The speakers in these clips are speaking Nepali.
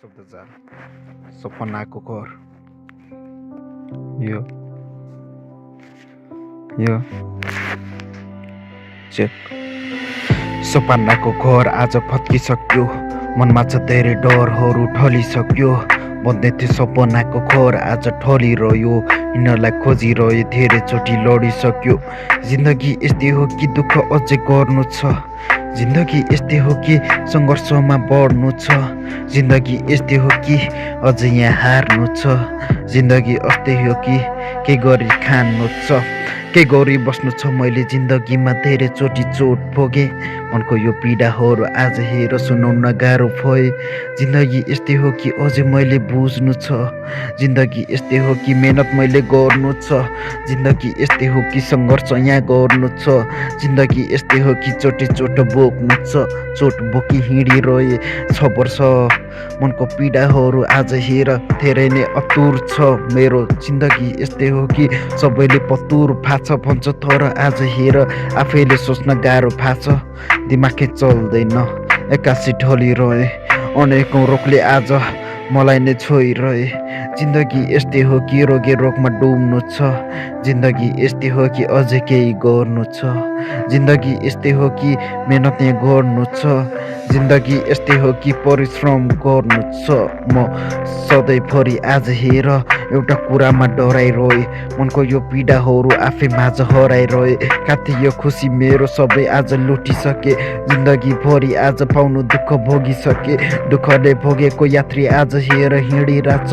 शब्दजाल सपनाको घर यो यो चेक सपनाको घर आज फत्किसक्यो मनमा छ धेरै डरहरू ढलिसक्यो बन्दै थियो सपनाको घर आज ढलिरह्यो यिनीहरूलाई खोजिरह्यो धेरैचोटि लडिसक्यो जिन्दगी यस्तै हो कि दुःख अझै गर्नु छ जिन्दगी यस्तै हो कि सङ्घर्षमा बढ्नु छ जिन्दगी यस्तै हो कि अझै यहाँ हार्नु छ जिन्दगी यस्तै हो कि के गरी खानु छ के गरी बस्नु छ मैले जिन्दगीमा धेरैचोटि चोट भोगेँ मनको यो पीडाहरू आज हेर सुनाउन गाह्रो भए जिन्दगी यस्तै हो कि अझै मैले बुझ्नु छ जिन्दगी यस्तै हो कि मेहनत मैले गर्नु छ जिन्दगी यस्तै हो कि सङ्घर्ष यहाँ गर्नु छ जिन्दगी यस्तै हो कि चोटि चोट बोक्नु छ चोट बोकी हिँडिरहे 6 वर्ष मनको पीडाहरू आज हेर धेरै नै अतुर छ मेरो जिन्दगी यस्तै हो कि सबैले पतुर फाछ भन्छ तर आज हेर आफैले सोच्न गाह्रो फाछ दिमागै चल्दैन एक्कासी ढलिरहे अनेकौँ रोगले आज मलाई नै छोइरहे जिन्दगी यस्तै हो कि रोगे रोगमा डुब्नु छ जिन्दगी यस्तै हो कि अझै केही गर्नु छ जिन्दगी यस्तै हो कि मेहनत यहाँ गर्नु छ जिन्दगी यस्तै हो कि परिश्रम गर्नु छ म सधैँभरि आज हेर एउटा कुरामा डराइरहे मनको यो पीडाहरू आफै माझ हराइरहे काथे यो खुसी मेरो सबै आज लुटिसके जिन्दगीभरि आज पाउनु दुःख भोगिसके दुःखले भोगेको यात्री आज हेर हिँडिरहेछ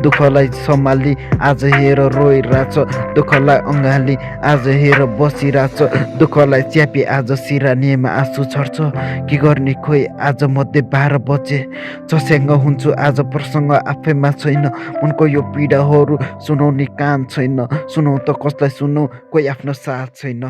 दुःखलाई सम्हाली आज हेर रोइरहेछ दुःखलाई अँगाली आज हेर बसिरहेछ दुःखलाई च्यापी आज सिरानीमा आँसु छर्छ के गर्ने खोइ आज मध्ये 12 बजे चस्याङ्ग हुन्छु आज प्रसङ्ग आफैमा छैन उनको यो पीडाहरू सुनाउने कान छैन सुनौ त कसलाई सुनौ कोही आफ्नो साथ छैन।